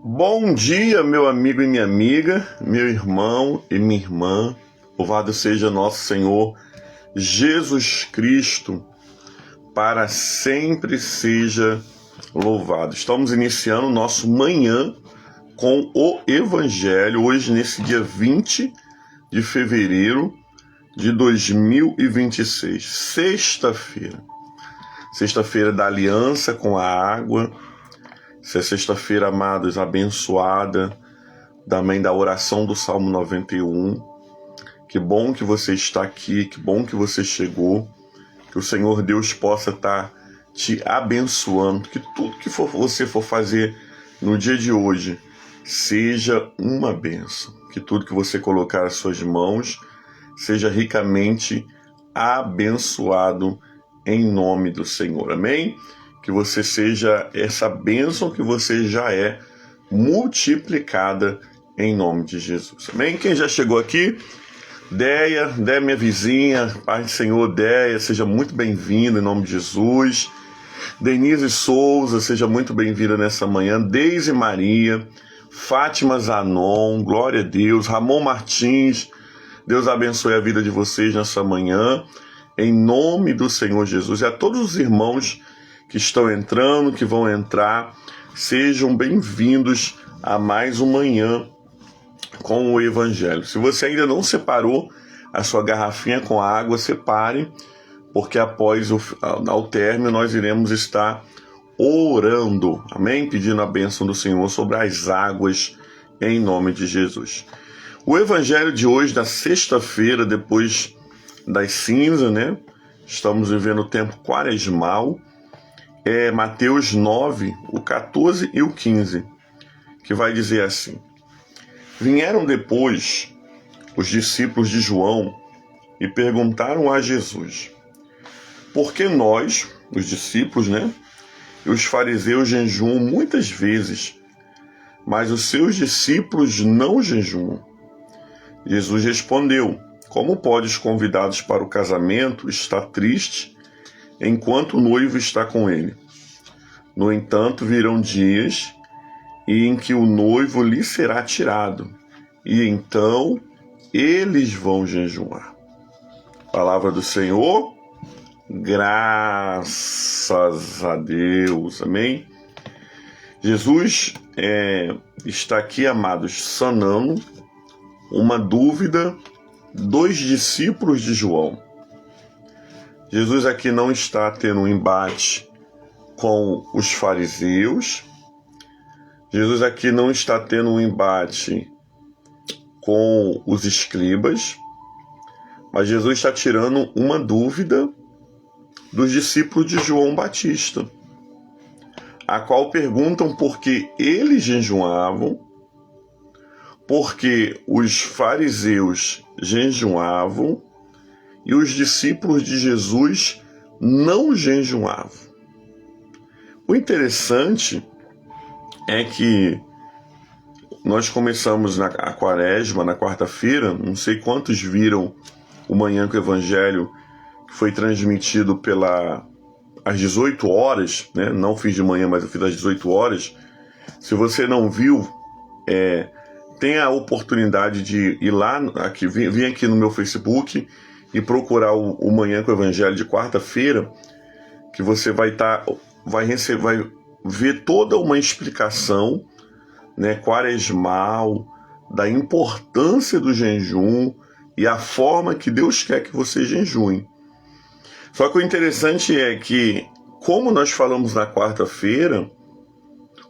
Bom dia, meu amigo e minha amiga, meu irmão e minha irmã. Louvado seja nosso Senhor Jesus Cristo, para sempre seja louvado. Estamos iniciando o nosso manhã com o Evangelho, hoje nesse dia 20 de fevereiro de 2026, sexta-feira. Sexta-feira da aliança com a água. Essa sexta-feira, amados, abençoada, também da oração do Salmo 91. Que bom que você está aqui, que bom que você chegou, que o Senhor Deus possa estar te abençoando, que tudo que você for fazer no dia de hoje seja uma bênção, que tudo que você colocar às suas mãos seja ricamente abençoado em nome do Senhor, amém? Que você seja essa bênção que você já é, multiplicada em nome de Jesus. Amém? Quem já chegou aqui? Deia minha vizinha, Pai do Senhor, Deia, seja muito bem-vinda em nome de Jesus. Denise Souza, seja muito bem-vinda nessa manhã. Deise Maria, Fátima Zanon, glória a Deus. Ramon Martins, Deus abençoe a vida de vocês nessa manhã, em nome do Senhor Jesus. E a todos os irmãos que estão entrando, que vão entrar, sejam bem-vindos a mais um manhã com o Evangelho. Se você ainda não separou a sua garrafinha com água, separe, porque após ao término nós iremos estar orando, amém? Pedindo a bênção do Senhor sobre as águas, em nome de Jesus. O Evangelho de hoje, da sexta-feira, depois das cinzas, né? Estamos vivendo o tempo quaresmal. É Mateus 9, o 14 e o 15, que vai dizer assim: Vieram depois os discípulos de João e perguntaram a Jesus: Por que nós, os discípulos, e os fariseus jejuam muitas vezes, mas os seus discípulos não jejuam? Jesus respondeu: Como pode os convidados para o casamento estar tristes enquanto o noivo está com ele? No entanto, virão dias em que o noivo lhe será tirado, e então eles vão jejuar. Palavra do Senhor, graças a Deus, amém? Jesus está aqui, amados, sanando uma dúvida dos discípulos de João. Jesus aqui não está tendo um embate com os fariseus. Jesus aqui não está tendo um embate com os escribas, mas Jesus está tirando uma dúvida dos discípulos de João Batista, a qual perguntam por que eles jejuavam, porque os fariseus jejuavam e os discípulos de Jesus não jejuavam. O interessante é que nós começamos a quaresma na quarta-feira, não sei quantos viram o Manhã com o Evangelho, que foi transmitido às 18 horas, não fiz de manhã, mas eu fiz às 18 horas. Se você não viu, tem a oportunidade de ir lá, vir aqui no meu Facebook e procurar o Manhã com o Evangelho de quarta-feira, que você vai ver toda uma explicação, quaresmal, da importância do jejum e a forma que Deus quer que você jejue. Só que o interessante é que, como nós falamos na quarta-feira,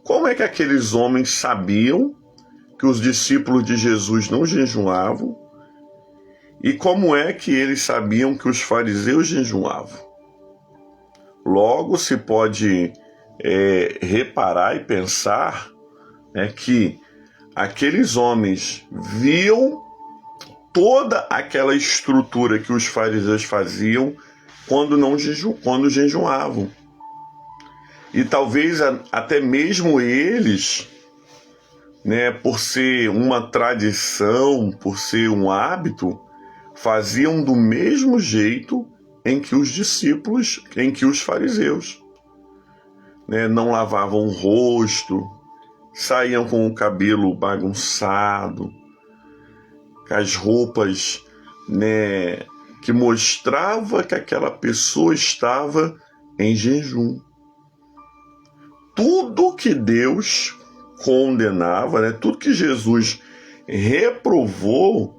como é que aqueles homens sabiam que os discípulos de Jesus não jejuavam e como é que eles sabiam que os fariseus jejuavam? Logo, se pode reparar e pensar que aqueles homens viam toda aquela estrutura que os fariseus faziam quando jejuavam. E talvez até mesmo eles, por ser uma tradição, por ser um hábito, faziam do mesmo jeito em que os discípulos, em que os fariseus, não lavavam o rosto, saíam com o cabelo bagunçado, com as roupas, né, que mostrava que aquela pessoa estava em jejum. Tudo que Deus condenava, né, tudo que Jesus reprovou,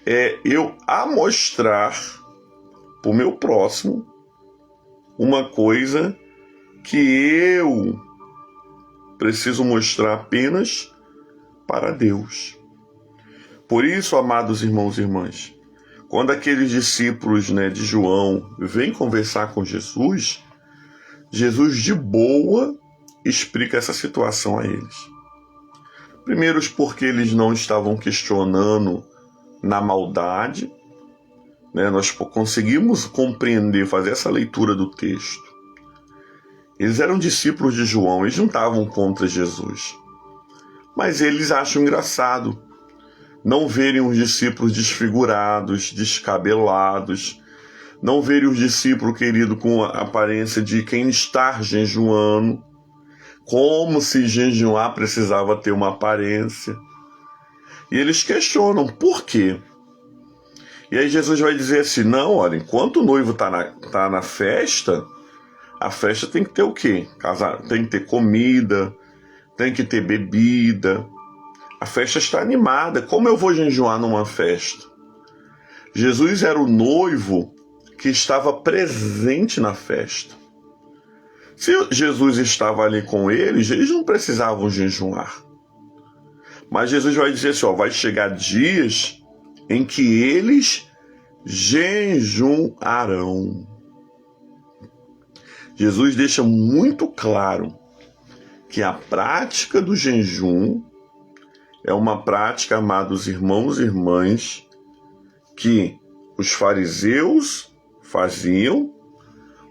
é eu amostrar para o meu próximo uma coisa que eu preciso mostrar apenas para Deus. Por isso, amados irmãos e irmãs, quando aqueles discípulos, né, de João vêm conversar com Jesus, Jesus de boa explica essa situação a eles. Primeiro, porque eles não estavam questionando na maldade, né? Nós conseguimos compreender, fazer essa leitura do texto. Eles eram discípulos de João, eles não estavam contra Jesus. Mas eles acham engraçado não verem os discípulos desfigurados, descabelados, não verem os discípulos, querido, com a aparência de quem está jejuando, como se jejuar precisava ter uma aparência. E eles questionam, por quê? E aí Jesus vai dizer assim, não, olha, enquanto o noivo tá na festa, a festa tem que ter o quê? Tem que ter comida, tem que ter bebida. A festa está animada. Como eu vou jejuar numa festa? Jesus era o noivo que estava presente na festa. Se Jesus estava ali com eles não precisavam jejuar. Mas Jesus vai dizer assim, vai chegar dias em que eles jejuarão. Jesus deixa muito claro que a prática do jejum é uma prática, amados irmãos e irmãs, que os fariseus faziam,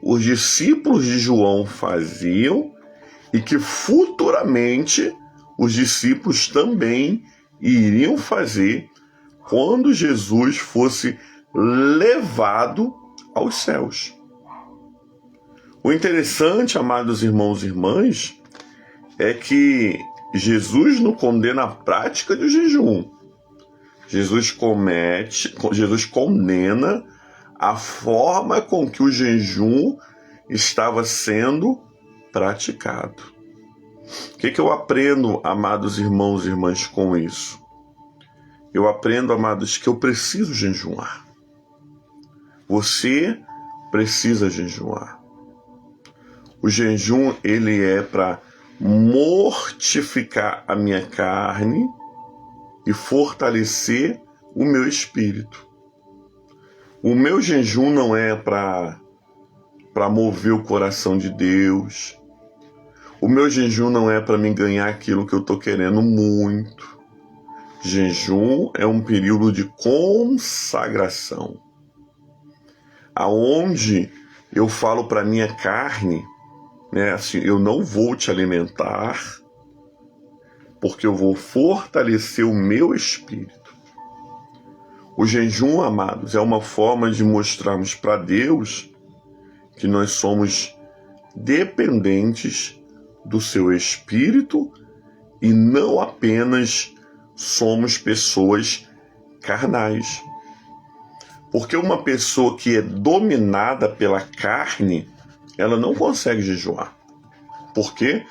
os discípulos de João faziam e que futuramente os discípulos também iriam fazer quando Jesus fosse levado aos céus. O interessante, amados irmãos e irmãs, é que Jesus não condena a prática do jejum. Jesus condena a forma com que o jejum estava sendo praticado. O que eu aprendo, amados irmãos e irmãs, com isso? Eu aprendo, amados, que eu preciso jejuar. Você precisa jejuar. O jejum, ele é para mortificar a minha carne e fortalecer o meu espírito. O meu jejum não é para mover o coração de Deus. O meu jejum não é para me ganhar aquilo que eu estou querendo muito. Jejum é um período de consagração, aonde eu falo para minha carne, né, assim, eu não vou te alimentar, porque eu vou fortalecer o meu espírito. O jejum, amados, é uma forma de mostrarmos para Deus que nós somos dependentes do seu espírito e não apenas somos pessoas carnais. Porque uma pessoa que é dominada pela carne, ela não consegue jejuar. Porque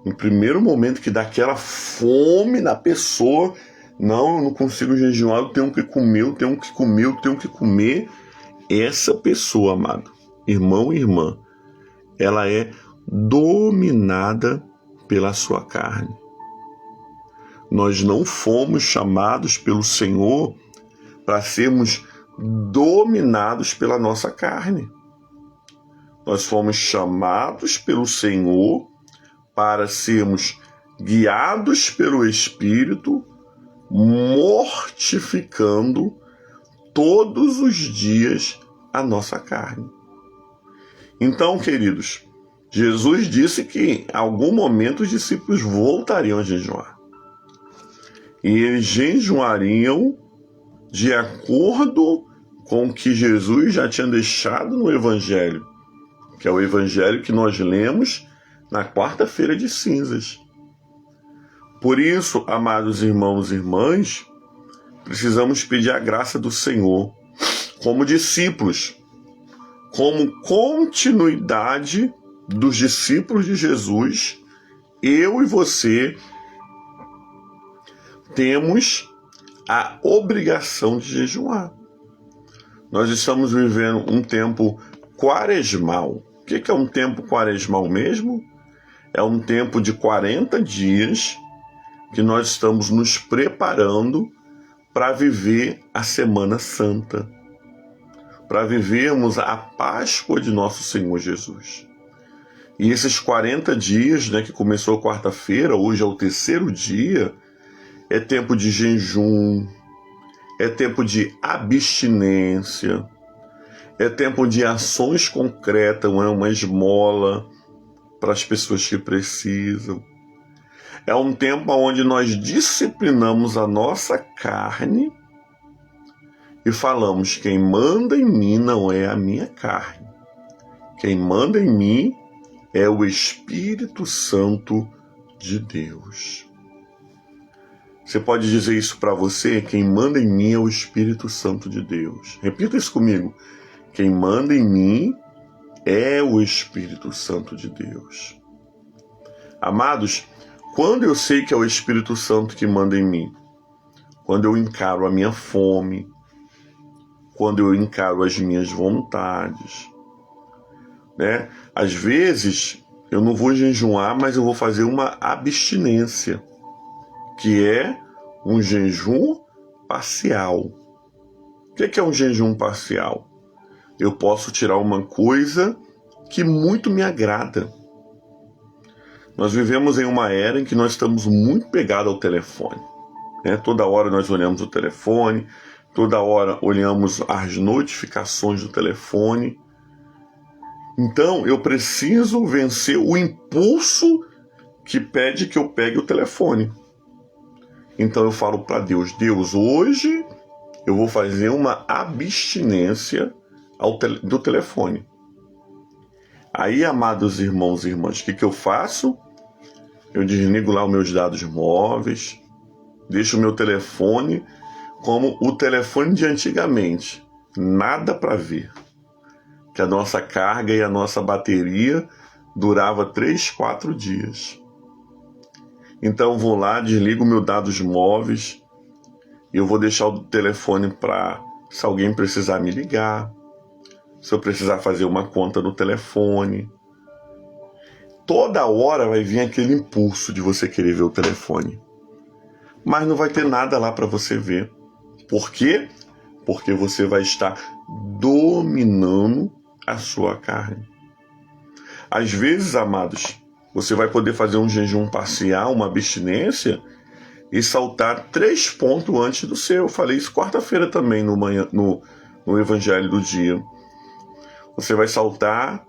no primeiro momento que dá aquela fome na pessoa, não, eu não consigo jejuar, eu tenho que comer, eu tenho que comer, eu tenho que comer. Essa pessoa, amado, irmão e irmã, ela é dominada pela sua carne. Nós não fomos chamados pelo Senhor para sermos dominados pela nossa carne. Nós fomos chamados pelo Senhor para sermos guiados pelo Espírito, mortificando todos os dias a nossa carne. Então, queridos, Jesus disse que em algum momento os discípulos voltariam a jejuar. E eles jejuariam de acordo com o que Jesus já tinha deixado no Evangelho, que é o Evangelho que nós lemos na quarta-feira de cinzas. Por isso, amados irmãos e irmãs, precisamos pedir a graça do Senhor como discípulos, como continuidade dos discípulos de Jesus. Eu e você temos a obrigação de jejuar. Nós estamos vivendo um tempo quaresmal. O que é um tempo quaresmal mesmo? É um tempo de 40 dias que nós estamos nos preparando para viver a Semana Santa, para vivermos a Páscoa de nosso Senhor Jesus. E esses 40 dias, que começou quarta-feira, hoje é o terceiro dia, é tempo de jejum, é tempo de abstinência, é tempo de ações concretas, uma esmola para as pessoas que precisam. É um tempo onde nós disciplinamos a nossa carne e falamos: quem manda em mim não é a minha carne. Quem manda em mim é o Espírito Santo de Deus. Você pode dizer isso para você? Quem manda em mim é o Espírito Santo de Deus. Repita isso comigo. Quem manda em mim é o Espírito Santo de Deus. Amados, quando eu sei que é o Espírito Santo que manda em mim? Quando eu encaro a minha fome, quando eu encaro as minhas vontades, Às vezes, eu não vou jejuar, mas eu vou fazer uma abstinência, que é um jejum parcial. O que é um jejum parcial? Eu posso tirar uma coisa que muito me agrada. Nós vivemos em uma era em que nós estamos muito pegados ao telefone. Toda hora nós olhamos o telefone, toda hora olhamos as notificações do telefone. Então, eu preciso vencer o impulso que pede que eu pegue o telefone. Então, eu falo para Deus: Deus, hoje eu vou fazer uma abstinência do telefone. Aí, amados irmãos e irmãs, o que eu faço? Eu desligo lá os meus dados móveis, deixo o meu telefone como o telefone de antigamente, nada para ver. Que a nossa carga e a nossa bateria durava 3, 4 dias. Então vou lá, desligo meus dados móveis, e eu vou deixar o telefone para se alguém precisar me ligar, se eu precisar fazer uma conta no telefone. Toda hora vai vir aquele impulso de você querer ver o telefone. Mas não vai ter nada lá para você ver. Por quê? Porque você vai estar dominando a sua carne. Às vezes, amados, você vai poder fazer um jejum parcial, uma abstinência, e saltar 3 pontos antes do seu. Eu falei isso quarta-feira também no Evangelho do Dia. Você vai saltar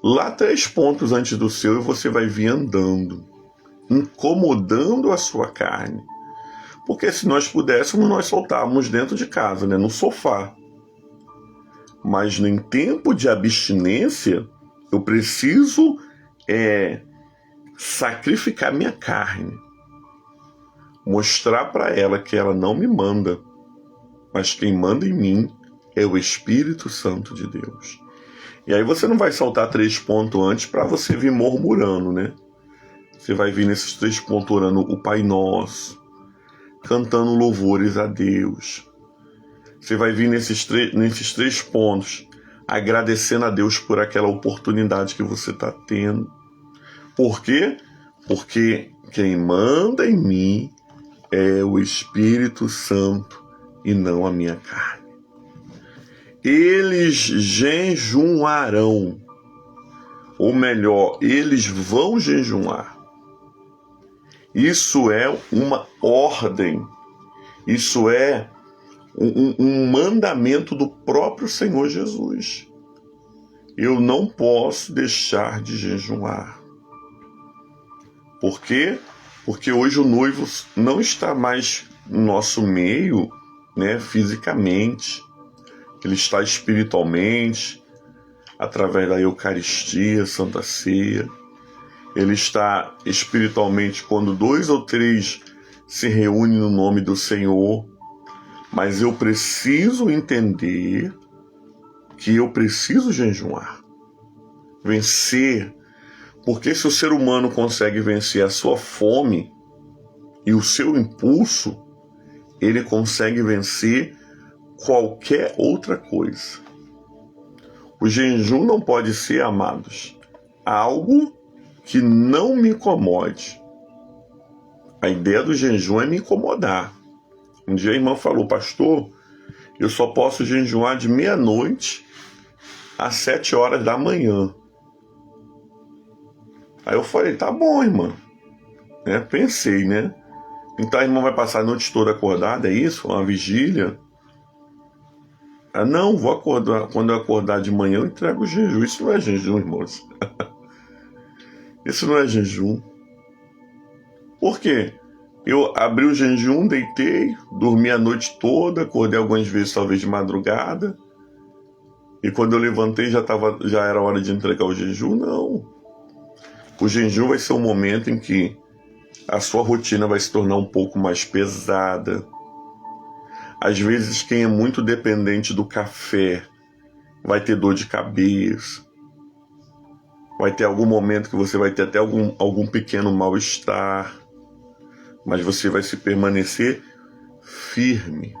lá 3 pontos antes do seu e você vai vir andando, incomodando a sua carne. Porque se nós pudéssemos, nós soltávamos dentro de casa, no sofá. Mas em tempo de abstinência, eu preciso sacrificar minha carne. Mostrar para ela que ela não me manda, mas quem manda em mim é o Espírito Santo de Deus. E aí você não vai saltar 3 pontos antes para você vir murmurando, Você vai vir nesses 3 pontos orando o Pai Nosso, cantando louvores a Deus. Você vai vir nesses 3 pontos agradecendo a Deus por aquela oportunidade que você está tendo. Por quê? Porque quem manda em mim é o Espírito Santo e não a minha carne. Eles jejuarão, ou melhor, eles vão jejuar. Isso é uma ordem, isso é um mandamento do próprio Senhor Jesus. Eu não posso deixar de jejuar. Por quê? Porque hoje o noivo não está mais no nosso meio, fisicamente. Ele está espiritualmente, através da Eucaristia, Santa Ceia. Ele está espiritualmente quando 2 ou 3 se reúnem no nome do Senhor. Mas eu preciso entender que eu preciso jejuar, vencer. Porque se o ser humano consegue vencer a sua fome e o seu impulso, ele consegue vencer qualquer outra coisa. O jejum não pode ser, amados, algo que não me incomode. A ideia do jejum é me incomodar. Um dia a irmã falou: pastor, eu só posso jejuar de meia-noite às 7 horas da manhã. Aí eu falei: tá bom, irmã. Pensei, né? Então a irmã vai passar a noite toda acordada, é isso? Uma vigília? Não, vou acordar. Quando eu acordar de manhã eu entrego o jejum. Isso não é jejum, irmãos. Isso não é jejum. Por quê? Eu abri o jejum, deitei, dormi a noite toda, acordei algumas vezes, talvez de madrugada. E quando eu levantei já era hora de entregar o jejum? Não. O jejum vai ser um momento em que a sua rotina vai se tornar um pouco mais pesada. Às vezes, quem é muito dependente do café vai ter dor de cabeça. Vai ter algum momento que você vai ter até algum pequeno mal-estar. Mas você vai se permanecer firme,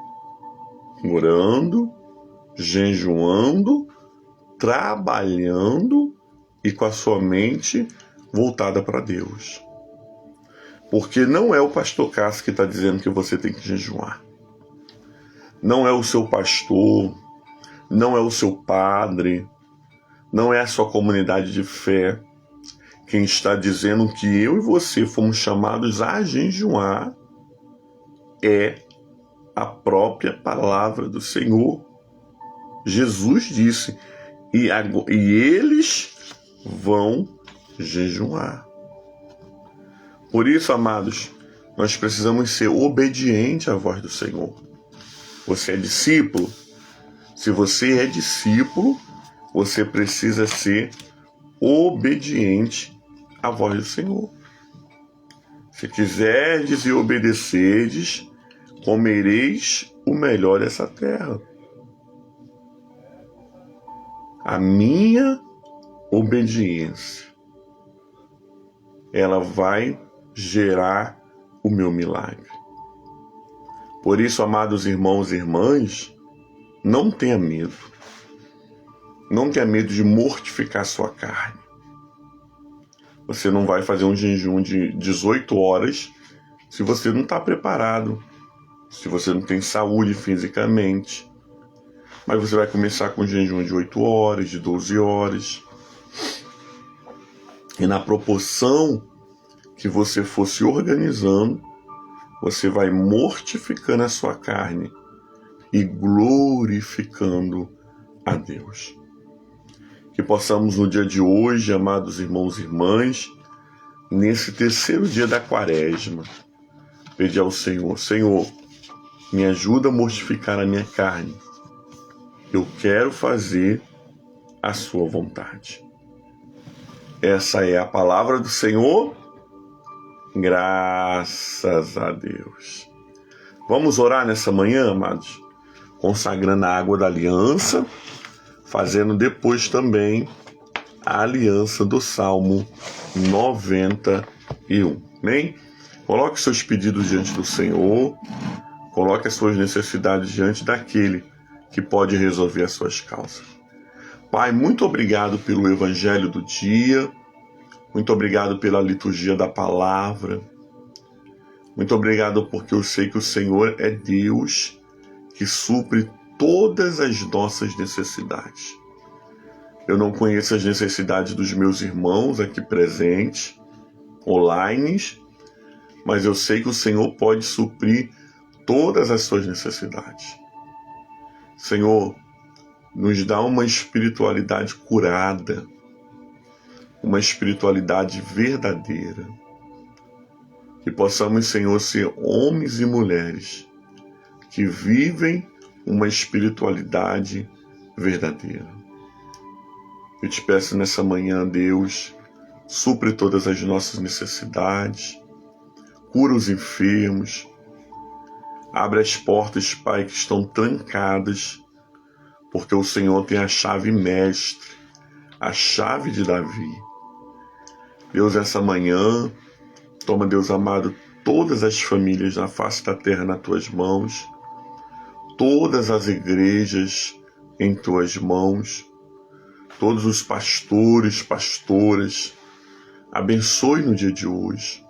orando, jejuando, trabalhando e com a sua mente voltada para Deus. Porque não é o pastor Cássio que está dizendo que você tem que jejuar. Não é o seu pastor, não é o seu padre, não é a sua comunidade de fé. Quem está dizendo que eu e você fomos chamados a jejuar é a própria palavra do Senhor. Jesus disse, e eles vão jejuar. Por isso, amados, nós precisamos ser obedientes à voz do Senhor. Você é discípulo? Se você é discípulo, você precisa ser obediente à voz do Senhor. Se quiserdes e obedecerdes, comereis o melhor dessa terra. A minha obediência, ela vai gerar o meu milagre. Por isso, amados irmãos e irmãs, não tenha medo. Não tenha medo de mortificar sua carne. Você não vai fazer um jejum de 18 horas se você não está preparado, se você não tem saúde fisicamente. Mas você vai começar com um jejum de 8 horas, de 12 horas. E na proporção que você for se organizando, você vai mortificando a sua carne e glorificando a Deus. Que possamos no dia de hoje, amados irmãos e irmãs, nesse terceiro dia da quaresma, pedir ao Senhor: Senhor, me ajuda a mortificar a minha carne. Eu quero fazer a sua vontade. Essa é a palavra do Senhor. Graças a Deus. Vamos orar nessa manhã, amados? Consagrando a água da aliança, fazendo depois também a aliança do Salmo 91. Amém? Coloque seus pedidos diante do Senhor, coloque as suas necessidades diante daquele que pode resolver as suas causas. Pai, muito obrigado pelo evangelho do dia, muito obrigado pela liturgia da palavra, muito obrigado porque eu sei que o Senhor é Deus que supre todas as nossas necessidades. Eu não conheço as necessidades dos meus irmãos aqui presentes, online, mas eu sei que o Senhor pode suprir todas as suas necessidades. Senhor, nos dá uma espiritualidade curada, uma espiritualidade verdadeira. Que possamos, Senhor, ser homens e mulheres que vivem uma espiritualidade verdadeira. Eu te peço nessa manhã, Deus, supre todas as nossas necessidades, cura os enfermos, abre as portas, Pai, que estão trancadas, porque o Senhor tem a chave mestre, a chave de Davi. Deus, essa manhã, toma, Deus amado, todas as famílias na face da terra nas tuas mãos, todas as igrejas em tuas mãos, todos os pastores, pastoras, abençoe no dia de hoje.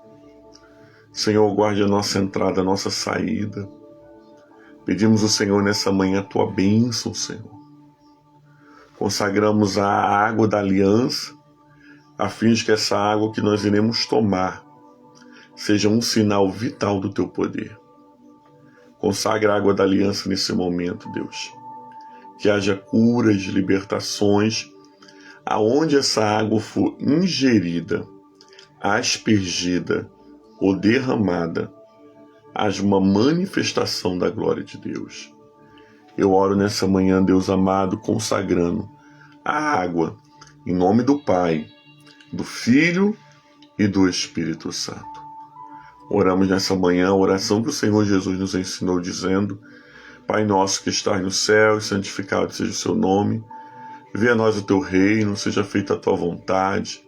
Senhor, guarde a nossa entrada, a nossa saída. Pedimos ao Senhor nessa manhã a tua bênção, Senhor. Consagramos a água da aliança, a fim de que essa água que nós iremos tomar seja um sinal vital do teu poder. Consagra a água da aliança nesse momento, Deus. Que haja curas, libertações, aonde essa água for ingerida, aspergida ou derramada, haja uma manifestação da glória de Deus. Eu oro nessa manhã, Deus amado, consagrando a água, em nome do Pai, do Filho e do Espírito Santo. Oramos nessa manhã a oração que o Senhor Jesus nos ensinou, dizendo: Pai nosso que estás no céu, e santificado seja o seu nome. Venha a nós o teu reino, seja feita a tua vontade,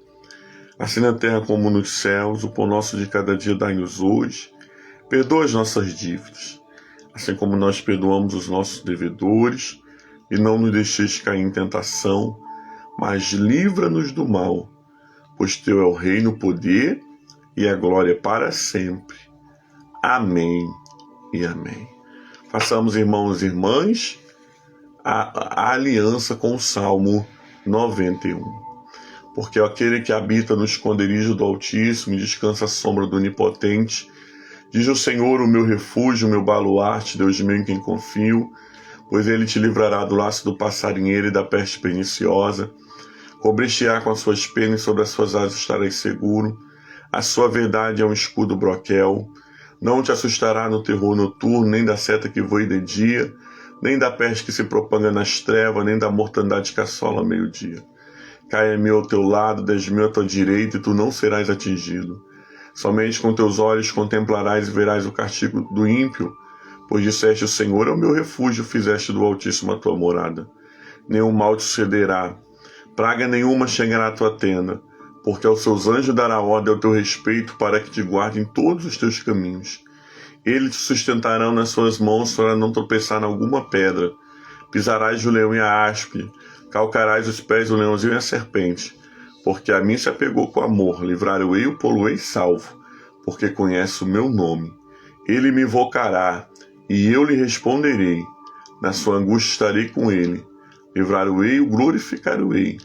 assim na terra como nos céus. O pão nosso de cada dia dai-nos hoje. Perdoa as nossas dívidas, assim como nós perdoamos os nossos devedores, e não nos deixeis cair em tentação, mas livra-nos do mal, pois teu é o reino, o poder e a glória para sempre. Amém e amém. Façamos, irmãos e irmãs, a aliança com o Salmo 91. Porque aquele que habita no esconderijo do Altíssimo e descansa à sombra do Onipotente, diz o Senhor, o meu refúgio, o meu baluarte, Deus meu em quem confio, pois ele te livrará do laço do passarinheiro e da peste perniciosa. Cobrir-te-á com as suas penas e sobre as suas asas estarás seguro. A sua verdade é um escudo broquel. Não te assustará no terror noturno, nem da seta que voe de dia, nem da peste que se propaga nas trevas, nem da mortandade que assola ao meio-dia. Caia mil ao teu lado, 10.000 à tua direita, e tu não serás atingido. Somente com teus olhos contemplarás e verás o castigo do ímpio, pois disseste: o Senhor é o meu refúgio, fizeste do Altíssimo a tua morada. Nenhum mal te sucederá, praga nenhuma chegará à tua tenda, porque aos seus anjos dará ordem ao teu respeito, para que te guardem todos os teus caminhos. Eles te sustentarão nas suas mãos, para não tropeçar em alguma pedra. Pisarás o leão e a áspide, calcarás os pés do leãozinho e a serpente. Porque a mim se apegou com amor, livrar-o-ei e o pô-lo-ei salvo, porque conhece o meu nome. Ele me invocará, e eu lhe responderei. Na sua angústia estarei com ele. Livrar-o-ei e o glorificar-o-ei.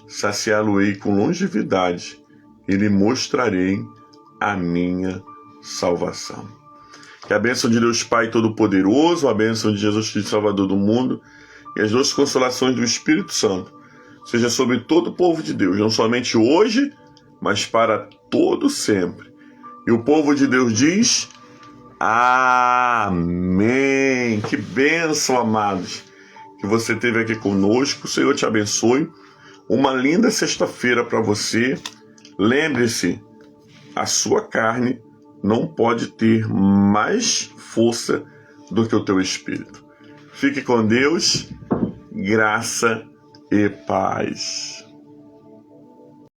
Saciá-lo-ei com longevidade, e lhe mostrarei a minha salvação. Que a bênção de Deus Pai Todo-Poderoso, a bênção de Jesus Cristo Salvador do mundo, e as duas consolações do Espírito Santo, seja sobre todo o povo de Deus, não somente hoje, mas para todo sempre. E o povo de Deus diz: Amém. Que bênção, amados, que você teve aqui conosco. O Senhor te abençoe. Uma linda sexta-feira para você. Lembre-se, a sua carne não pode ter mais força do que o teu espírito. Fique com Deus, graça e paz.